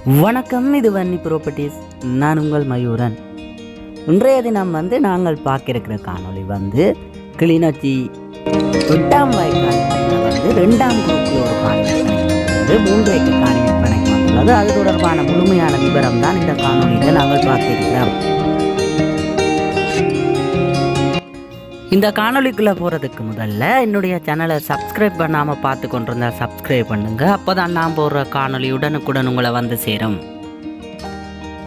வணக்கம், இது வன்னி ப்ராப்பர்ட்டிஸ். நான் உங்கள் மயூரன். இன்றைய தினம் நாங்கள் பார்க்க இருக்கிற காணொளி கிளிநொச்சி 8ஆம் வாய்க்கால் 2ஆம் குரூப்பில் ஒரு காணி விற்பனை 3 ஏக்கர் காணி விற்பனைக்கு வந்துள்ளது. அது தொடர்பான முழுமையான விவரம் தான் இந்த காணொலியில் நாங்கள் பார்க்க இருக்கிறோம். இந்த காணொலிக்குள்ளே போகிறதுக்கு முதல்ல என்னுடைய சேனலை சப்ஸ்கிரைப் பண்ணாமல் பார்த்து கொண்டிருந்தால் சப்ஸ்கிரைப் பண்ணுங்கள். அப்போ தான் நான் போடுற காணொலி உடனுக்குடன் உங்களை சேரும்.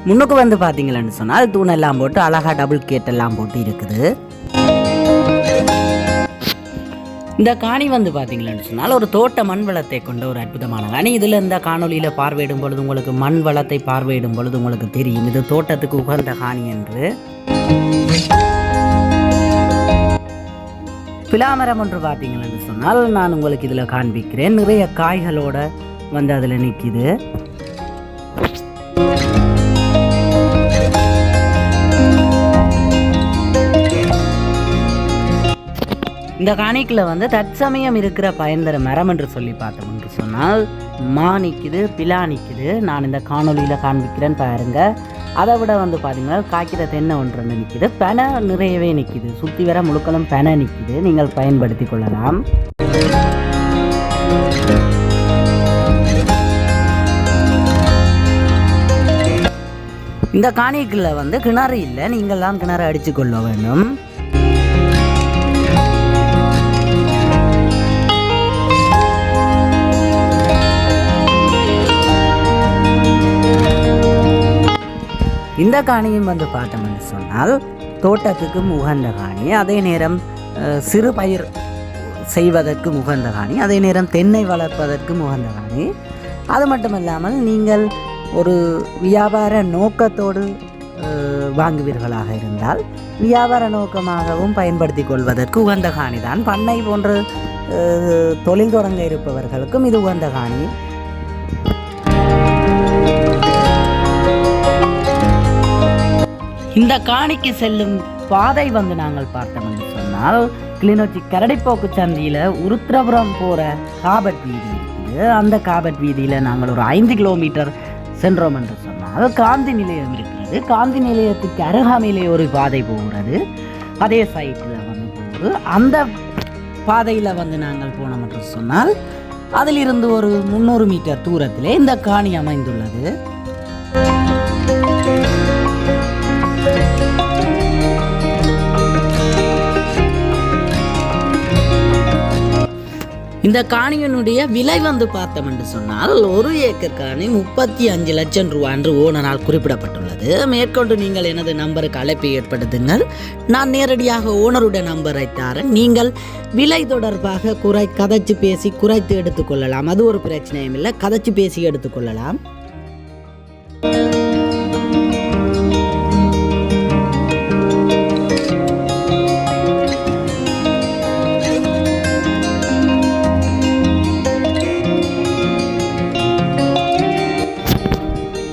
முன்னுக்கு பார்த்தீங்களன்னு சொன்னால் தூணெல்லாம் போட்டு அழகாக டபுள் கேட்டெல்லாம் போட்டு இருக்குது. இந்த காணி பார்த்தீங்களன்னு சொன்னால் ஒரு தோட்ட மண் வளத்தை கொண்ட ஒரு அற்புதமான காணி. இதில் இந்த காணொலியில் பார்வையிடும் பொழுது உங்களுக்கு மண் வளத்தை பார்வையிடும் பொழுது உங்களுக்கு தெரியும் இது தோட்டத்துக்கு உகந்த காணி என்று. பிலாமரம் ஒன்று பார்த்தீங்கன்னு சொன்னால் நான் உங்களுக்கு இதில் காண்பிக்கிறேன். நிறைய காய்களோட அதில் நிற்கிது. இந்த காணிக்குள்ள தற்சமயம் இருக்கிற பயன்தர மரம் என்று சொல்லி பார்த்தோம் என்று சொன்னால் மா நிற்குது, பிலா நிற்குது. நான் இந்த காணொலியில் காண்பிக்கிறேன் பாருங்க. அதை விட பார்த்தீங்கன்னா காய்க்கிற தென்னை ஒன்று நிற்கிது, பெனை நிறையவே நிற்கிது. சுற்றி வர முழுக்களும் பெனை நிற்கிது. நீங்கள் பயன்படுத்தி கொள்ளலாம். இந்த காணிக்குள்ள கிணறு இல்லை, நீங்கள் தான் கிணறு அடித்து கொள்ள வேண்டும். இந்த காணியும் பார்த்தோம்னு சொன்னால் தோட்டத்துக்கு உகந்த காணி, அதே நேரம் சிறு பயிர் செய்வதற்கு உகந்த காணி, அதே நேரம் தென்னை வளர்ப்பதற்கு உகந்த காணி. அது மட்டும் இல்லாமல் நீங்கள் ஒரு வியாபார நோக்கத்தோடு வாங்குவீர்களாக இருந்தால் வியாபார நோக்கமாகவும் பயன்படுத்தி கொள்வதற்கு உகந்த காணி தான். பண்ணை போன்ற தொழில் தொடங்க இருப்பவர்களுக்கும் இது உகந்த காணி. இந்த காணிக்கு செல்லும் பாதை நாங்கள் பார்த்தோம் என்று சொன்னால் கிளிநொச்சி கரடிப்போக்கு சந்தியில் உருத்திரபுரம் போகிற காபட் வீதி இருக்குது. அந்த காபட் வீதியில் நாங்கள் ஒரு 5 கிலோமீட்டர் சென்றோம் என்று சொன்னால் காந்தி நிலையம் இருக்கிறது. காந்தி நிலையத்துக்கு அருகாமையிலே ஒரு பாதை போகிறது. அதே சைட்டில் போகுது. அந்த பாதையில் நாங்கள் போனோம் என்று சொன்னால் அதிலிருந்து ஒரு 300 மீட்டர் தூரத்திலே இந்த காணி அமைந்துள்ளது. இந்த காணியினுடைய விலை பார்த்தோம் என்று சொன்னால் 1 ஏக்கர் காணி 35 லட்சம் ரூபாய் என்று ஓனரால் குறிப்பிடப்பட்டுள்ளது. மேற்கொண்டு நீங்கள் எனது நம்பருக்கு அழைப்பை ஏற்படுத்துங்கள். நான் நேரடியாக ஓனருடைய நம்பரை தரேன். நீங்கள் விலை தொடர்பாக கதைச்சு பேசி குறைத்து எடுத்துக்கொள்ளலாம். அது ஒரு பிரச்சனையும் இல்லை, கதைச்சு பேசி எடுத்துக்கொள்ளலாம்.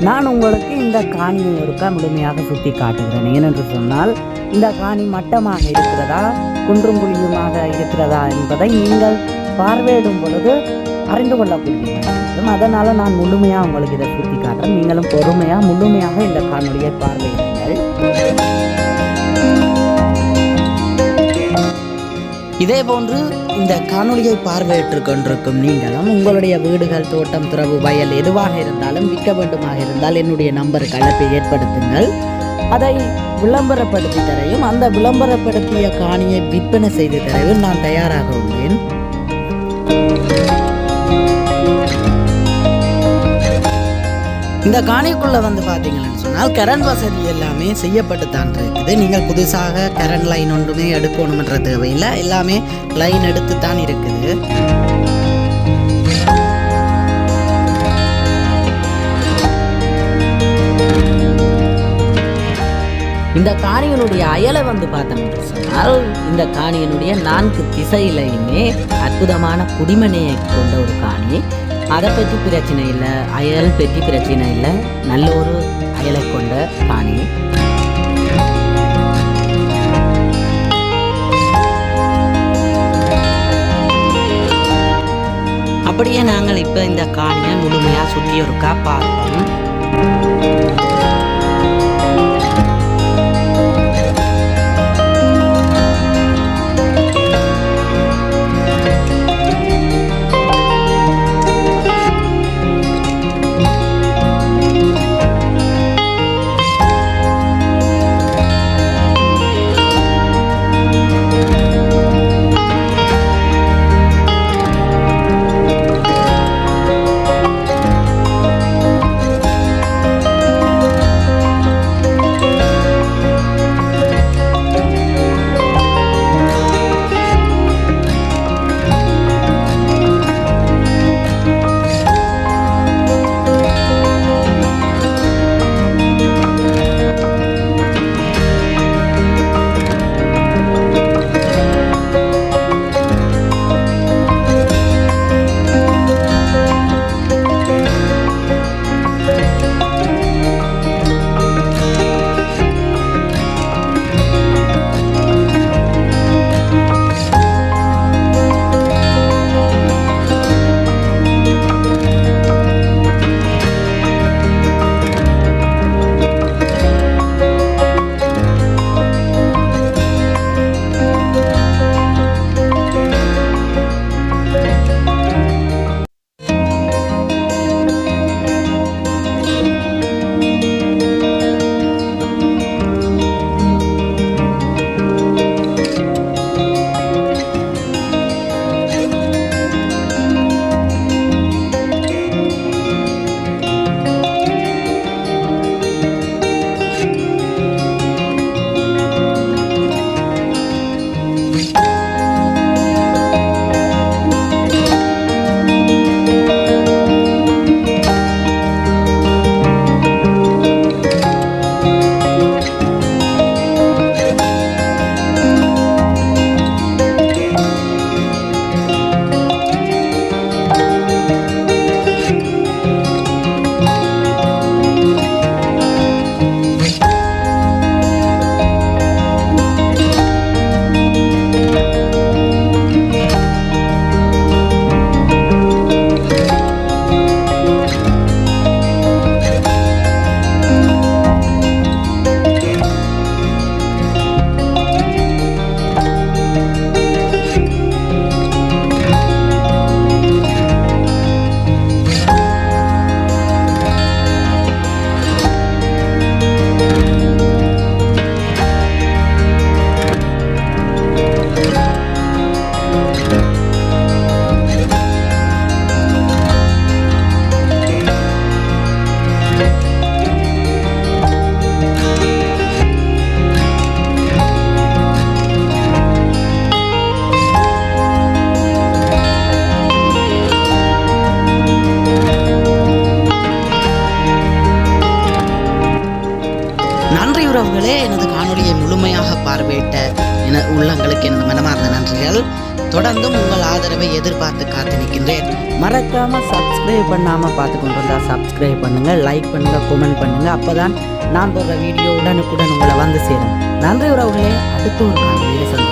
நான் உங்களுக்கு இந்த காணியை ஒருக்கா முழுமையாக சுற்றி காட்டுகிறேன். ஏனென்று சொன்னால் இந்த காணி மட்டமாக இருக்கிறதா குன்றும் குழியுமாக இருக்கிறதா என்பதை நீங்கள் பார்வையிடும் பொழுது அறிந்து கொள்ளக்கூடிய வேண்டும். அதனால் நான் முழுமையாக உங்களுக்கு இதை சுற்றி காட்டுறேன். நீங்களும் பொறுமையாக முழுமையாக இந்த காணொலியை பார்வையிடுங்கள். இதே போன்று இந்த காணொலியை பார்வையிட்டுக் கொண்டிருக்கும் நீங்களும் உங்களுடைய வீடுகள், தோட்டம், துறவு, வயல் எதுவாக இருந்தாலும் விற்க வேண்டுமாக இருந்தால் என்னுடைய நம்பருக்கு அழைப்பை ஏற்படுத்துங்கள். அதை விளம்பரப்படுத்தி தரையும் அந்த விளம்பரப்படுத்திய காணியை விற்பனை செய்து தரையும் நான் தயாராக உள்ளேன். இந்த காணிக்குள்ள பார்த்தீங்கன்னு சொன்னால் கரண்ட் வசதி எல்லாமே செய்யப்பட்டு தான் இருக்குது. நீங்கள் புதுசாக கரண்ட் லைன் ஒன்றுமே எடுக்கணும்ன்ற தேவையில்லை, எல்லாமே லைன் எடுத்து தான் இருக்குது. இந்த காணியினுடைய அயலை பார்த்தோம்னு சொன்னால் இந்த காணியினுடைய 4 திசையிலையுமே அற்புதமான குடிமனையை கொண்ட ஒரு காணி. அதை பற்றி பிரச்சனை இல்லை, அயல் பற்றி பிரச்சனை இல்லை, நல்ல ஒரு அயலை கொண்ட காணி. அப்படியே நாங்கள் இப்போ இந்த காணியை முழுமையாக சுற்றி ஒருக்கா பார்ப்போம். நன்றி உறவுகளே. எனது காணொலியை முழுமையாக பார்வையிட்ட உள்ளங்களுக்கு எனது மனமார்ந்த நன்றிகள். தொடர்ந்தும் உங்கள் ஆதரவை எதிர்பார்த்து காத்து நிற்கின்றேன். மறக்காமல் சப்ஸ்கிரைப் பண்ணாமல் பார்த்து கொண்டு வந்தால் சப்ஸ்கிரைப் பண்ணுங்கள், லைக் பண்ணுங்கள், கமெண்ட் பண்ணுங்கள். அப்போ தான் நான் போடுற வீடியோ உடனுக்குடன் உங்களை வந்து சேரும். நன்றி உறவுகளே. அடுத்த ஒரு காணொலியில் சந்திப்போம்.